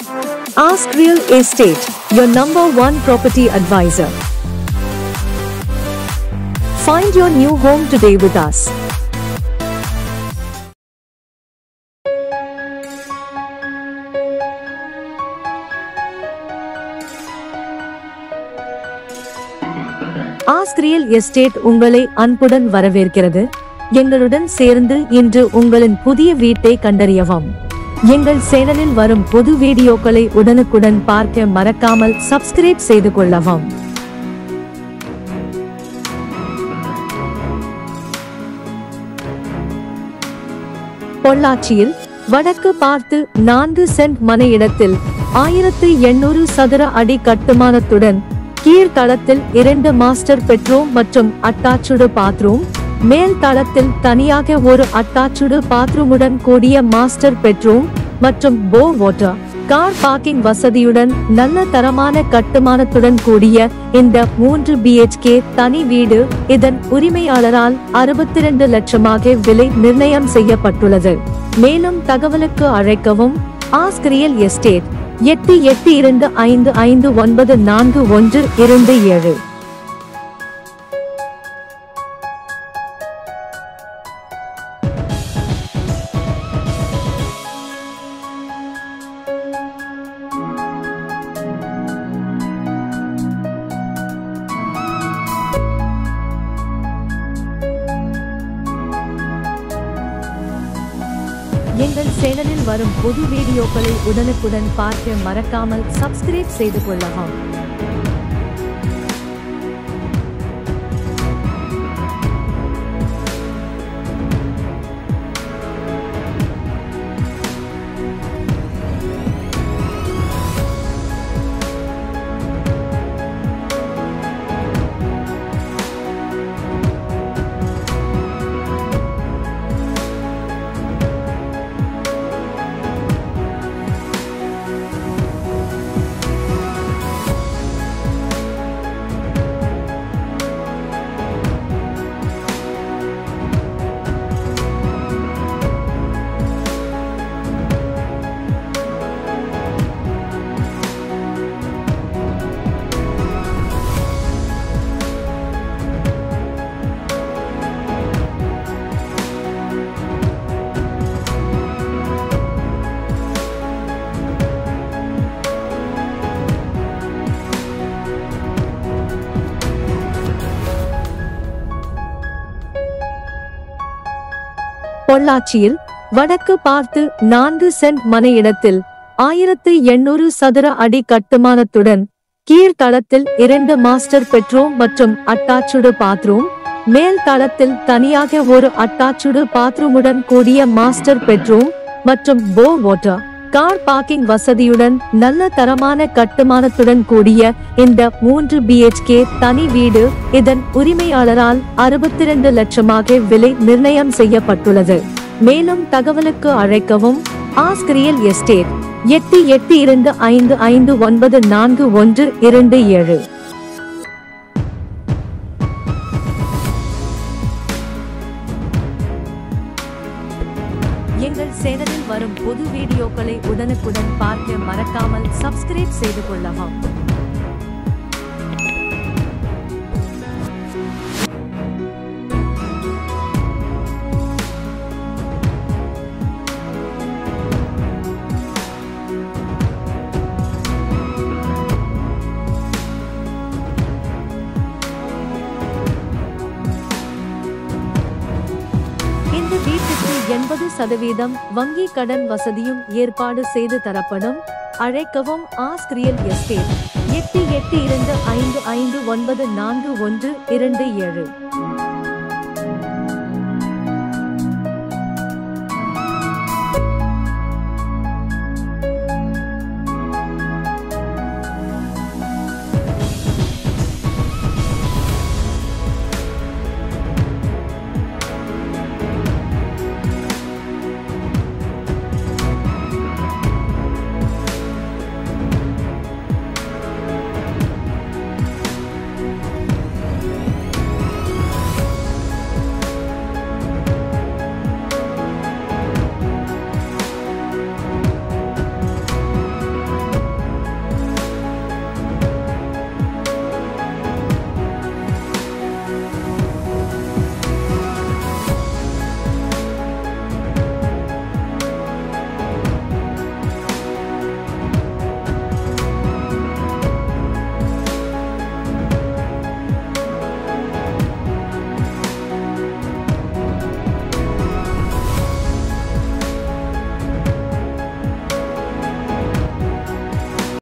Ask Real Estate, your number one property advisor. Find your new home today with us. Ask Real Estate உங்களை அன்புடன் வரவேற்கிறது. எங்களுடன் சேர்ந்து இன்று உங்களின் புதிய வீட்டை கண்டறியவும். எங்கள் சேனலில் வரும் பொது வீடியோக்களை உடனுக்குடன் பார்க்க மறக்காமல் சப்ஸ்கிரைப் செய்து கொள்ளவும். பொள்ளாச்சியில் வடக்கு பார்த்து 4 சென்ட் மனை இடத்தில் 1800 சதுர அடி கட்டுமானத்துடன் கீழ்த்தளத்தில் 2 மாஸ்டர் பெட்ரூம் மற்றும் அட்டாச்சுடு பாத்ரூம், மேல் தளத்தில் தனியாக ஒரு அட்டாச்சுடு பாத்ரூமுடன் கூடிய மாஸ்டர் பெட்ரூம் மற்றும் போ வாட்டர் கார் பார்க்கிங் வசதியுடன் நல்ல தரமான கட்டுமானத்துடன் கூடிய இந்த 3 BHK தனி வீடு இதன் உரிமையாளரால் 62 லட்சமாக விலை நிர்ணயம் செய்யப்பட்டுள்ளது. மேலும் தகவலுக்கு அழைக்கவும். Ask real estate 8825559427. எங்கள் சேனலில் வரும் பொது வீடியோக்களை உடனுக்குடன் பார்க்க மறக்காமல் சப்ஸ்கிரைப் செய்து கொள்ளவும். பொள்ளாச்சியில் வடக்கு பார்த்து 4 சென்ட் மனை இடத்தில் 1800 சதுர அடி கட்டுமானத்துடன் கீழ்த்தளத்தில் 2 மாஸ்டர் பெட்ரூம் மற்றும் அட்டாச்சுடு பாத்ரூம், மேல் தளத்தில் தனியாக ஒரு அட்டாச்சுடு பாத்ரூமுடன் கூடிய மாஸ்டர் பெட்ரூம் மற்றும் போ வாட்டர் கார் பார்க்கிங் வசதியுடன் நல்ல தரமான கட்டுமானத்துடன் கூடிய இந்த 3 BHK தனி வீடு இதன் உரிமையாளரால் 62 லட்சமாக விலை நிர்ணயம் செய்யப்பட்டுள்ளது. மேலும் தகவலுக்கு அழைக்கவும். Ask real estate 8825559427. எங்கள் சேனலில் வரும் பொது வீடியோக்களை உடனுக்குடன் பார்க்க மறக்காமல் சப்ஸ்கிரைப் செய்து கொள்ளவும். இந்த வீட்டுக்கு 80% வங்கி கடன் வசதியும் ஏற்பாடு செய்து தரப்படும். அழைக்கவும். Ask real estate 8825559427.